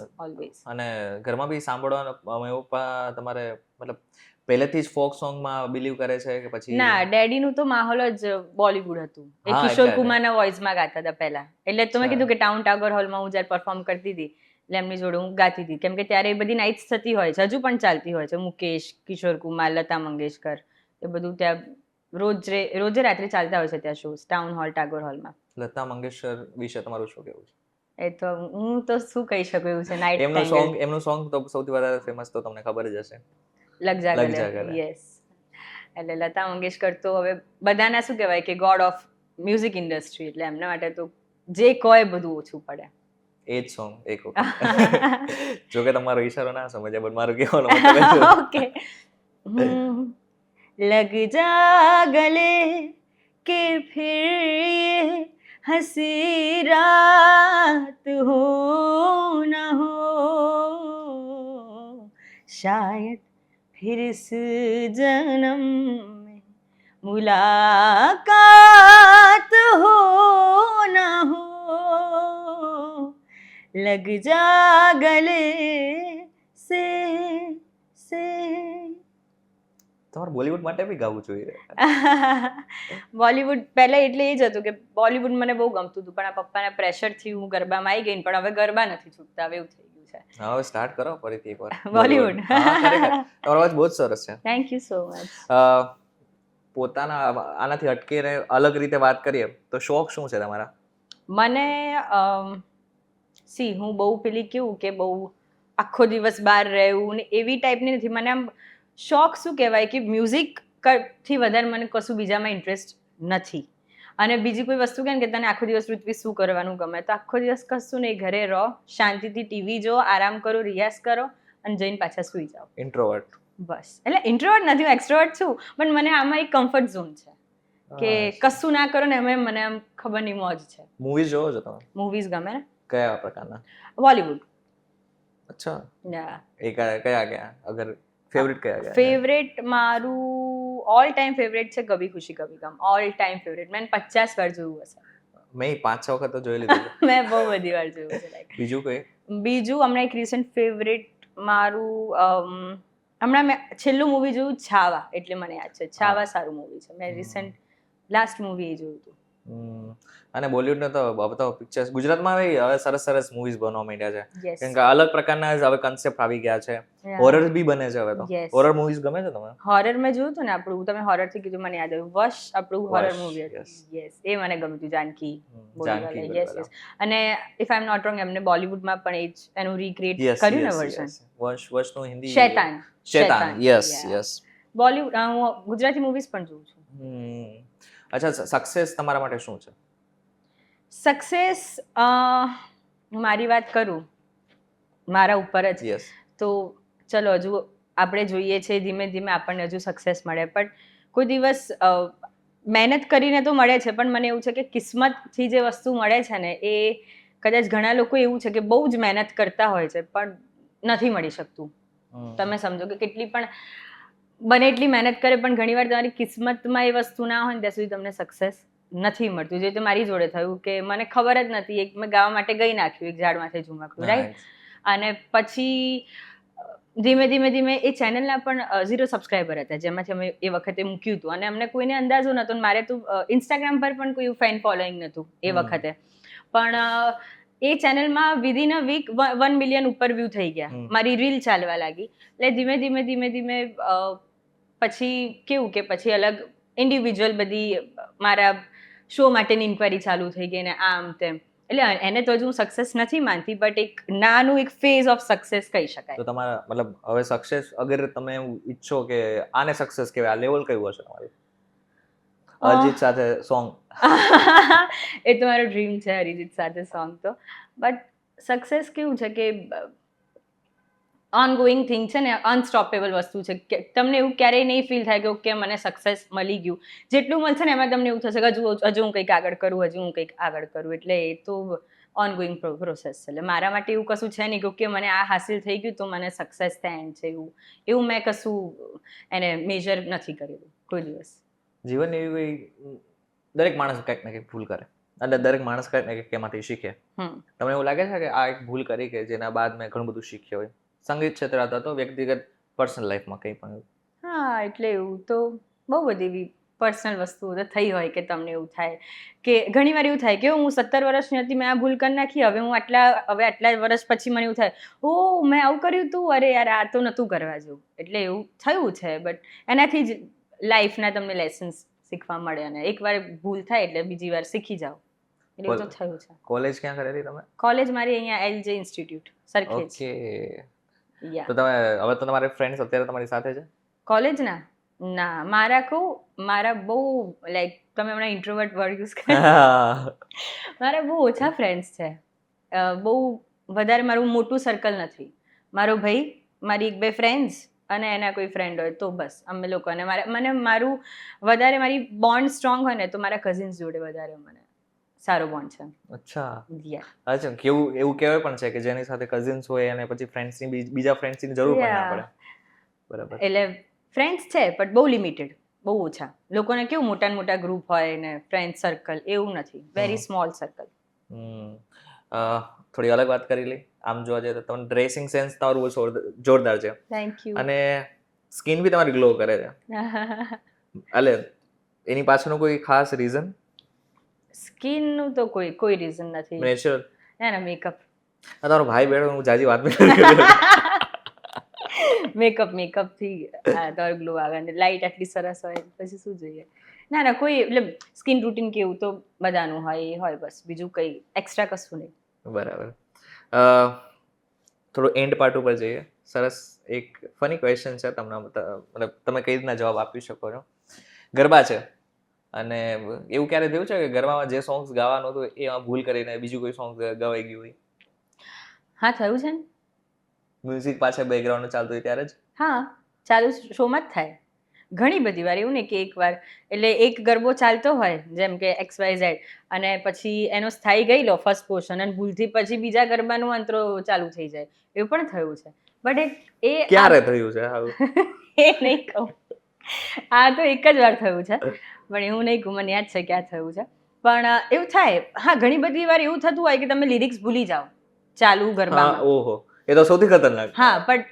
અને ઘરમાં બી સાંભળવાનું એવું તમારે મતલબ પહેલેથી જ ફોક સોંગમાં બિલીવ કરે છે કે પછી? ના, ડેડીનું તો માહોલ જ બોલિવૂડ હતું. એ કિશોર કુમારના વોઇસમાં ગાતા હતા પહેલા. એટલે તો મેં કીધું કે ટાઉન ટાગોર હોલમાં હું જ્યારે પરફોર્મ કરતી હતી એટલે એમની જોડે હું ગાતી હતી, કેમ કે ત્યારે એ બધી નાઇટ્સ થતી હોય છે, હજુ પણ ચાલતી હોય છે. મુકેશ, કિશોર કુમાર, લતા મંગેશકર, એ બધું ત્યાં રોજે રાત્રે ચાલતા હોય છે ત્યાં શોઝ ટાઉન હોલ, ટાગોર હોલમાં. લતા મંગેશકર વિશે તમારું શું કહેવું છે? એ તો હું તો શું કહી શકું એવું છે. નાઇટ એમનું સોંગ તો સૌથી વધારે ફેમસ તો તમને ખબર જ હશે, લગ જા ગલે. યસ. એટલે લતા મંગેશકર તો હવે બધાના શું કહેવાય કે ગોડ ઓફ મ્યુઝિક ઇન્ડસ્ટ્રી. એટલે એમના માટે તો જે કોઈ બધું ઓછું પડે. એ જ સોંગ એક વખત. જો કે તમારો ઈશારો ના સમજ્યા, પણ મારું કહેવાનો ઓકે. લગ જા ગલે કે ફિર હસી રાત હો ના હો, શાયદ फिर इस जन्म में मुलाकात हो ना हो, लग जा गले से. તમારે બોલિવૂડ માટે બી ગાવું જોઈએ. બોલિવૂડ પહેલા એટલે એ જ હતું કે બોલિવૂડ મને બહુ ગમતું હતું, પણ આ પપ્પાના પ્રેશરથી હું ગરબામાં આવી ગઈ, પણ હવે ગરબા નથી છૂટતા, હવે એવું થઈ ગયું છે. હવે સ્ટાર્ટ કરો ફરીથી એકવાર બોલિવૂડ. તમારો અવાજ બહુ જ સરસ છે. Thank you so much. પોતાના આનાથી હટકીને અલગ રીતે વાત કરીએ તો શોખ શું છે તમારા? મને હું બહુ પેલી કેવું કે બહુ આખો દિવસ બહાર રહેવું ને એવી ટાઈપની નથી. મને આમ શોખ શું કહેવાય કે મ્યુઝિક થી વધારે મને કશું બીજામાં ઇન્ટરેસ્ટ નથી. અને બીજી કોઈ વસ્તુ કે તને આખો દિવસ ઋત્વી શું કરવાનું ગમે, તો આખો દિવસ કશું નહીં, ઘરે રહો, શાંતિથી ટીવી જો, આરામ કરો, રિયાઝ કરો, અને જઈને પાછા સૂઈ જાઓ. ઇન્ટ્રોવર્ટ. બસ, એટલે ઇન્ટ્રોવર્ટ નથી, હું એક્સ્ટ્રોવર્ટ છું, પણ મને આમાં એક કમ્ફર્ટ ઝોન છે કે કશું ના કરો ને એમાં મને આમ ખબર નહીં મોજ છે. મૂવીઝ જોવો છો તમે? મૂવીઝ ગમે ને. કયા પ્રકારના? બોલીવુડ. અચ્છા, યા. એ કયા અગર ફેવરિટ કયા? ફેવરેટ મારું ઓલ ટાઈમ ફેવરેટ છે કભી ખુશી કભી ગમ. All time favourite. મેં 50 વાર જોયું હશે. મેં 5-6 વખત તો જોઈ લીધું. મેં બહુ બધી વાર જોયું છે. બીજું કઈ? બીજું હમણાં એક રિસન્ટ ફેવરેટ મારું હમણાં મેં છેલ્લું મૂવી જોયું છાવા, એટલે મને યાદ છે. છાવા સારું મૂવી છે. મેં રિસન્ટ લાસ્ટ મૂવી એ જોયું હતું. અને બોલિવૂડને તો હવે તો પિક્ચર્સ ગુજરાતમાં હવે સરસ સરસ મૂવીઝ બનવા માંડ્યા છે. Yes. કેમ કે અલગ પ્રકારના હવે કન્સેપ્ટ આવી ગયા છે. હોરર બી બને છે હવે તો. Yes. હોરર મૂવીઝ ગમે છે તમને? હોરર મેં જોયું હતું ને આપણું, તમે હોરર થી કીધું મને યાદ આવ્યું, વશ આપણું હોરર મૂવી હતું. યસ, એ મને ગમ્યું હતું. જાનકી જાનકી. Yes yes. અને if I am not wrong એમને બોલિવૂડમાં પણ એ જ એનું રીક્રિએટ કર્યું ને વર્ઝન. વશનું હિન્દી શેતાન. યસ. બોલિવૂડ હું ગુજરાતી મૂવીઝ પણ જોઉં છું. અચ્છા, સક્સેસ તમારા માટે શું છે? સક્સેસ મારી વાત કરું મારા ઉપર જ, તો ચલો હજુ આપણે જોઈએ છે ધીમે ધીમે આપણને હજુ સક્સેસ મળે, પણ કોઈ દિવસ મહેનત કરીને તો મળે છે, પણ મને એવું છે કે કિસ્મતથી જે વસ્તુ મળે છે ને એ કદાચ ઘણા લોકો એવું છે કે બહુ જ મહેનત કરતા હોય છે પણ નથી મળી શકતું. તમે સમજો કે કેટલી પણ બને એટલી મહેનત કરે પણ ઘણીવાર તમારી કિસ્મતમાં એ વસ્તુ ના હોય ને ત્યાં સુધી તમને સક્સેસ નથી મળતું. જે તો મારી જોડે થયું કે મને ખબર જ નથી, એક મેં ગાવા માટે ગઈ નાખ્યું એક ઝાડમાંથી ઝુમકડું, રાઈટ, અને પછી ધીમે ધીમે એ ચેનલના પણ 0 સબસ્ક્રાઈબર હતા જેમાંથી અમે એ વખતે મૂક્યું હતું, અને અમને કોઈને અંદાજો નહોતો. મારે તો ઇન્સ્ટાગ્રામ પર પણ કોઈ ફેન ફોલોઈંગ નહોતું એ વખતે, પણ એ ચેનલમાં વિધિન અ વીક 1 મિલિયન ઉપર વ્યૂ થઈ ગયા. મારી રીલ ચાલવા લાગી. એટલે ધીમે ધીમે પછી કેવું કે પછી અલગ ઇન્ડિવિજ્યુઅલ બધી મારા શો માટેની ઇન્ક્વાયરી ચાલુ થઈ ગઈ ને આમ તેમ. એટલે એને તો હજુ હું સક્સેસ નથી માનતી, બટ એક નાનું એક ફેઝ ઓફ સક્સેસ કહી શકાય. તો તમારા મતલબ હવે સક્સેસ અગર તમે ઈચ્છો કે આને સક્સેસ કહેવાય, આ લેવલ કયું હશે તમારું? અરિજીત સાથે સોંગ? એ તો મારો ડ્રીમ છે, અરિજીત સાથે સોંગ તો. બટ સક્સેસ કેવું છે કે ઓનગોઈંગ થિંગ છે ને, અનસ્ટોપેબલ વસ્તુ છે કે તમને એવું ક્યારેય નહીં ફીલ થાય કે ઓકે મને સક્સેસ મળી ગયું. જેટલું મળશે ને એમાં તમને એવું થશે કે હજુ હું કંઈક આગળ કરું, એટલે એ તો ઓનગોઈંગ પ્રોસેસ છે. એટલે મારા માટે એવું કશું છે નહીં કે ઓકે મને આ હાસિલ થઈ ગયું તો મને સક્સેસ થાય છે, એવું મેં કશું એને મેજર નથી કરેલું કોઈ દિવસ. જીવનની એવી કોઈ દરેક માણસ કંઈક ને કંઈક ભૂલ કરે, એટલે દરેક માણસ કંઈક ને કંઈક એમાંથી શીખે. તમને એવું લાગે છે કે આ એક ભૂલ કરી કે જેના બાદ મેં ઘણું બધું શીખ્યો હોય, સંગીત ક્ષેત્ર હતા તો વ્યક્તિગત પર્સનલ લાઈફમાં કંઈ પણ? હા, એટલે એવું તો બહુ બધી એવી પર્સનલ વસ્તુઓ તો થઈ હોય કે તમને એવું થાય કે ઘણીવાર એવું થાય કે હું 17 વર્ષની હતી, મેં આ ભૂલ કરી નાખી, હવે આટલા વર્ષ પછી મને એવું થાય ઓ મેં આવું કર્યું હતું, અરે યાર આ તો નહોતું કરવા જેવું. એટલે એવું થયું છે, બટ એનાથી જ લાઈફના તમને લેસન્સ શીખવા મળે, અને એકવાર ભૂલ થાય એટલે બીજી વાર શીખી જાઓ. એટલે તો થયું છે. કોલેજ ક્યાં કરેલી તમે? કોલેજ મારી અહીંયા એલજે ઇન્સ્ટિટ્યૂટ સરખેજ. ઓકે. તો તમે હવે તો તમારા ફ્રેન્ડ્સ અત્યારે તમારી સાથે છે કોલેજના? ના, મારા બહુ લાઈક તમે હમણાં ઇન્ટ્રોવર્ટ વર્ડ યુઝ કર્યો, મારા બહુ ઓછા ફ્રેન્ડ્સ છે. બહુ વધારે મારું મોટું સર્કલ નથી. મારો ભાઈ, મારી 1-2 ફ્રેન્ડ્સ અને એના કોઈ ફ્રેન્ડ હોય તો બસ અમે લોકો. અને મારું વધારે મારી બોન્ડ સ્ટ્રોંગ હોય ને તો મારા કઝિન્સ જોડે વધારે મને સારો બોન્ડ છે. અચ્છા, કેવું એવું કહેવાય પણ છે કે જેની સાથે કઝિન્સ હોય અને પછી ફ્રેન્ડ્સની બીજા ફ્રેન્ડ્સની જરૂર પણ ના પડે. બરાબર. એટલે ફ્રેન્ડ્સ છે બટ બહુ લિમિટેડ, બહુ ઓછા. લોકોને કેવું મોટા ગ્રુપ હોય ને ફ્રેન્ડ સર્કલ, એવું નથી, વેરી સ્મોલ સર્કલ. થોડી અલગ વાત કરી લઈ. આમ જોવા જઈએ તો તમને ડ્રેસિંગ સેન્સ તમારું બહુ જોરદાર છે. Thank you. અને સ્કિન બી તમારી ગ્લો કરે છે. એટલે એની પાછળનું કોઈ ખાસ રીઝન? સ્કિનનું તો કોઈ રીઝન નથી. નેચરલ? ના, મેકઅપ. તમારો ભાઈ બેઠો, હું જાજી વાત નહીં કરું. મેકઅપ થી તમારો ગ્લો આવે, અને લાઇટ આટલી સરસ હોય પછી શું જોઈએ. ના કોઈ એટલે સ્કિન રૂટીન કેવું તો બધાનું હોય બસ, બીજું કંઈ એક્સ્ટ્રા કશું નહીં. બરાબર. થોડું એન્ડ પાર્ટ ઉપર જઈએ. સરસ એક ફની ક્વેશ્ચન છે તમને, મતલબ તમે કઈ રીતના જવાબ આપી શકો છો. ગરબા છે અને એવું ક્યારે થયું છે કે ગરબામાં જે સોંગ્સ ગાવાનું હતું એમાં ભૂલ કરીને બીજું કોઈ સોંગ ગવાઈ ગયું હોય? હા, થયું છે ને. મ્યુઝિક પાછળ બેકગ્રાઉન્ડ ચાલતું હોય ત્યારે જ? હા, ચાલુ શોમાં જ થાય. ઘણી બધી વાર એવું નહીં કે એક વાર, એટલે એક ગરબો ચાલતો હોય જેમ કે XYZ અને પછી એનો સ્થાઈ ગઈ લો ફર્સ્ટ પોર્શન અને ભૂલથી પછી બીજા ગરબાનું અંતરો ચાલુ થઈ જાય, એવું પણ થયું છે. બટ એ ક્યારે થયું છે આવું? એ નહીં કહું. આ તો એક જ વાર થયું છે, પણ એવું નહીં કહું, મને યાદ છે ક્યાં થયું છે. પણ એવું થાય. હા, ઘણી બધી વાર એવું થતું હોય કે તમે લિરિક્સ ભૂલી જાઓ ચાલુ ગરબામાં. ઓહો, એ તો સૌથી ખતરનાક. હા, પણ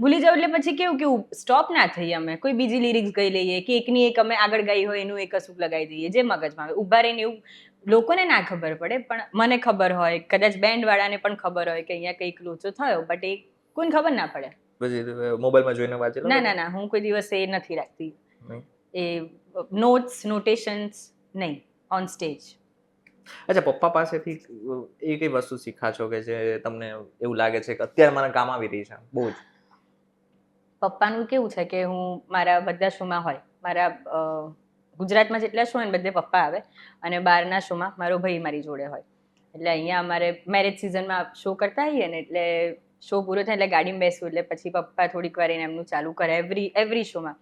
ભૂલી જાવ એટલે પછી કેવું કેવું સ્ટોપ ના થઈએ, અમે કોઈ બીજી લિરિક્સ ગાઈ લઈએ કે એકની એક અમે આગળ ગાઈ હોય એનું એક કશુંક લગાવી દઈએ જે મગજમાં આવે. ઊભા રહીને એવું લોકોને ના ખબર પડે, પણ મને ખબર હોય, કદાચ બેન્ડ વાળાને પણ ખબર હોય કે અહીંયા કંઈક લોચો થયો, બટ એ કોઈને ખબર ના પડે. પછી મોબાઈલમાં જોઈને વાંચી લો? ના ના ના, હું કોઈ દિવસ એ નથી રાખતી. એ નોટ્સ નોટેશન્સ નહીં, ઓન સ્ટેજ. અચ્છા, પપ્પા પાસેથી એ કઈ વસ્તુ શીખા છો કે જે તમને એવું લાગે છે કે અત્યારે મને કામ આવી રહી છે બહુ જ? પપ્પાનું કેવું છે કે હું મારા બધા શોમાં હોય, મારા ગુજરાતમાં જેટલા શો હોય ને બધે પપ્પા આવે અને બહારના શોમાં મારો ભાઈ મારી જોડે હોય. એટલે અહીંયા અમારે મેરેજ સિઝનમાં શો કરતા હોઈએ ને, એટલે શો પૂરો થાય એટલે ગાડીમાં બેસવું એટલે પછી પપ્પા થોડીક વાર એને એમનું ચાલુ કરે એવરી શોમાં.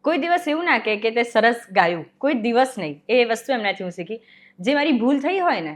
કોઈ દિવસ એવું ના કે તે સરસ ગાયું, કોઈ દિવસ નહીં. એ વસ્તુ એમનાથી હું શીખી. જે મારી ભૂલ થઈ હોય ને,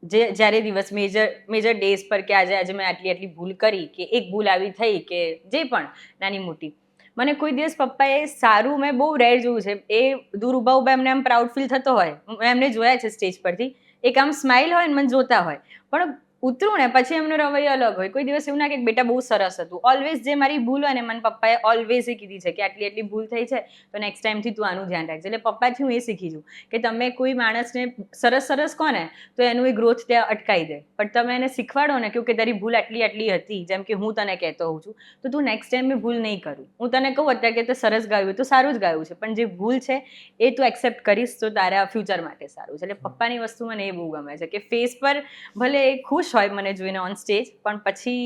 જ્યારે દિવસ મેજર ડેઝ પર કે આજે મેં આટલી ભૂલ કરી કે એક ભૂલ આવી થઈ કે જે પણ નાની મોટી, મને કોઈ દિવસ પપ્પાએ સારું, મેં બહુ રેર જોયું છે, એ દૂર ઊભા એમને આમ પ્રાઉડ ફીલ થતો હોય, મેં એમને જોયા છે સ્ટેજ પરથી, એક આમ સ્માઇલ હોય ને મને જોતા હોય, પણ ઉતરું ને પછી એમનો રવૈયો અલગ હોય. કોઈ દિવસ એવું ના કે બેટા બહુ સરસ હતું. ઓલવેઝ જે મારી ભૂલ હોય ને, મને પપ્પાએ ઓલવેઝ એ કીધી છે કે આટલી ભૂલ થઈ છે તો નેક્સ્ટ ટાઈમથી તું આનું ધ્યાન રાખજે. એટલે પપ્પાથી હું એ શીખી છું કે તમે કોઈ માણસને સરસ કહો ને તો એનું એ ગ્રોથ ત્યાં અટકાવી દે, પણ તમે એને શીખવાડો ને કે તારી ભૂલ આટલી હતી, જેમ કે હું તને કહેતો હોઉં છું, તો તું નેક્સ્ટ ટાઈમ મેં ભૂલ નહીં કરું. હું તને કહું અત્યારે કે તે સરસ ગાયું તો સારું જ ગાયું છે, પણ જે ભૂલ છે એ તું એક્સેપ્ટ કરીશ તો તારા ફ્યુચર માટે સારું છે. એટલે પપ્પાની વસ્તુ મને એ બહુ ગમે છે કે ફેસ પર ભલે એ ખુશ હોય મને જોઈને ઓન સ્ટેજ, પણ પછી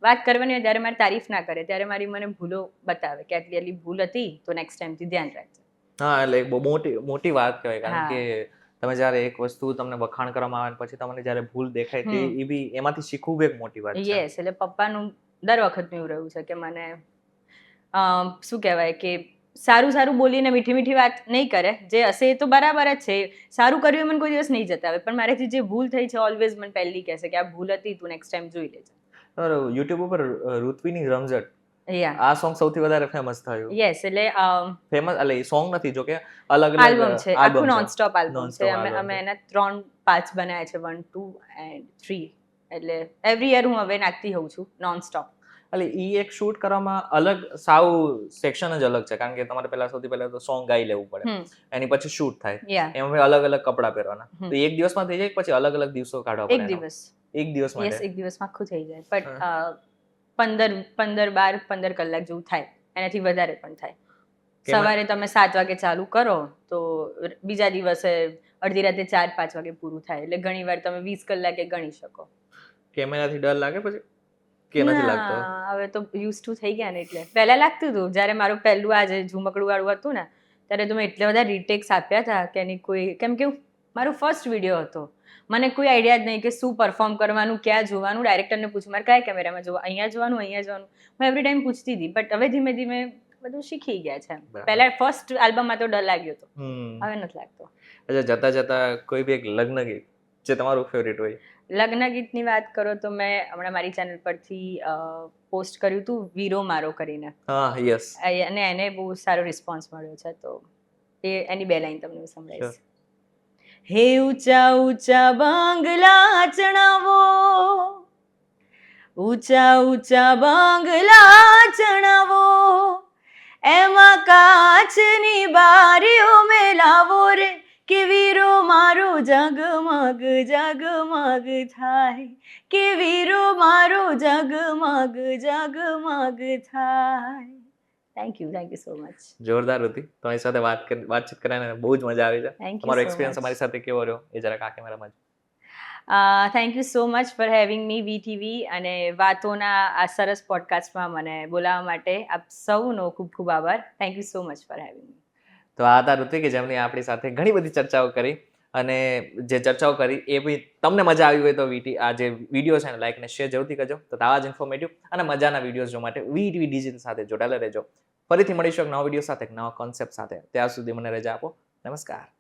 વાત કરવાની હોય ત્યારે મારી તારીફ ના કરે, ત્યારે મને ભૂલો બતાવે કે આટલી ભૂલ હતી તો નેક્સ્ટ ટાઈમથી ધ્યાન રાખજે. હા, એટલે બહુ મોટી વાત કહેવાય, કારણ કે તમે જ્યારે એક વસ્તુ તમને વખાણ કરવામાં આવે પછી તમને જ્યારે ભૂલ દેખાય તે એ બી એમાંથી શીખવું બી એક મોટી વાત છે. યસ, એટલે પપ્પાનું દર વખતનું એવું રહ્યું છે કે મને શું કહેવાય કે સારું બોલીને મીઠી વાત નહીં કરે, જે હશે એ તો બરાબર જ છે, સારું કર્યું મને કોઈ દિવસ નહીં જતાવે, પણ મારેથી જે ભૂલ થઈ છે ઓલવેઝ મને પહેલી કહેશે કે આ ભૂલ હતી, તું નેક્સ્ટ ટાઈમ જોઈ લેજે. યુટ્યુબ ઉપર ઋત્વીની રમઝટ આ સોંગ સૌથી વધારે ફેમસ થયું. યસ, એટલે ફેમસ એટલે સોંગ નથી, જો કે અલગ આલ્બમ છે, આખું નોનસ્ટોપ આલ્બમ છે. અમે એના 3 પાર્ટ્સ બનાવ્યા છે, 1, 2 and 3. એટલે એવરી યર હું હવે નાખતી હોઉં છું નોનસ્ટોપ. એટલે ઈ એક શૂટ કરવામાં અલગ સાવ સેક્શન જ અલગ છે, કારણ કે તમારે સૌથી પહેલા તો સોંગ ગાઈ લેવું પડે, એની પછી શૂટ થાય, એમાં અલગ કપડાં પહેરવાના, તો એક દિવસમાં થઈ જાય પછી અલગ દિવસો કાઢવા પડે? એક દિવસમાં યસ, એક દિવસમાં આખું થઈ જાય, બટ 15 કલાક જેવું થાય, એનાથી વધારે પણ થાય. સવારે તમે 7 વાગે ચાલુ કરો તો બીજા દિવસે અડધી રાતે 4-5 વાગે પૂરું થાય, એટલે ઘણી વાર તમે 20 કલાકે ગણી શકો. કેમેરાથી ડર લાગે પછી કે નથી લાગતો? હવે તો યુઝ ટુ થઈ ગયા ને, એટલે પહેલા લાગતું હતું. જ્યારે મારું પહેલું આ જે ઝુમકડું વાળું હતું ને, ત્યારે તો મેં એટલા બધા રીટેક્સ આપ્યા હતા કે એની કોઈ, કેમ કે મારો ફર્સ્ટ વિડીયો હતો, મને કોઈ આઈડિયા જ નહીં કે શું પરફોર્મ કરવાનું, ક્યાં જોવાનું. ડાયરેક્ટરને પૂછું મારે કયા કેમેરામાં જોવા, અહીંયા જોવાનું. હું એવરી ટાઈમ પૂછતી હતી, બટ હવે ધીમે ધીમે બધું શીખી ગયા છે. પહેલા ફર્સ્ટ આલ્બમમાં તો ડર લાગ્યો હતો, હવે નથી લાગતો. અચ્છા, જતા કોઈ બી એક લગ્ન ગીત જે તમારું ફેવરિટ હોય? લગ્ન ગીતની વાત કરો તો મેં હમણાં મારી ચેનલ પરથી પોસ્ટ કર્યું હતું વીરો મારો કરીને. યસ, અને એને બહુ સારો રિસ્પોન્સ મળ્યો છે, તો એની 2 લાઈન તમને સંભળાવીશ. હે ઊંચા બંગલા ચણાવો, ઊંચા બંગલા ચણાવો, એમાં કાચની બારીઓ મેલાવો રે, કે વીરો મારો જગમગ થાય, કે વીરો મારો જગમગ થાય. Thank you so much. જોરદાર હતી. તમારી સાથે વાતચીત કરીને બહુ જ મજા આવી છે. તમારો એક્સપિરિયન્સ અમારી સાથે કેવો રહ્યો એ જરાક આ કેમેરામાં? Thank you so much for having me VTV, અને વાતોના આ સરસ પોડકાસ્ટમાં મને બોલાવવા માટે આપ સૌનો ખૂબ ખૂબ આભાર. Thank you so much for having મી. તો આ હતા ઋત્વિક કે જેમની આપણી સાથે ઘણી બધી ચર્ચાઓ કરી, અને જે ચર્ચાઓ કરી એ બી તમને મજા આવી હોય તો આ જે વિડીયો છે ને લાઈક ને શેર જરૂરથી કરજો. તો આવા જ ઇન્ફોર્મેટિવ અને મજાના વિડીયોઝ જોવા માટે વીટીવી ડિજિટલ સાથે જોડાયેલા રહેજો. ફરીથી મળીશું એક નવા વિડીયો સાથે, એક નવા કોન્સેપ્ટ સાથે. ત્યાં સુધી મને રજા આપો. નમસ્કાર.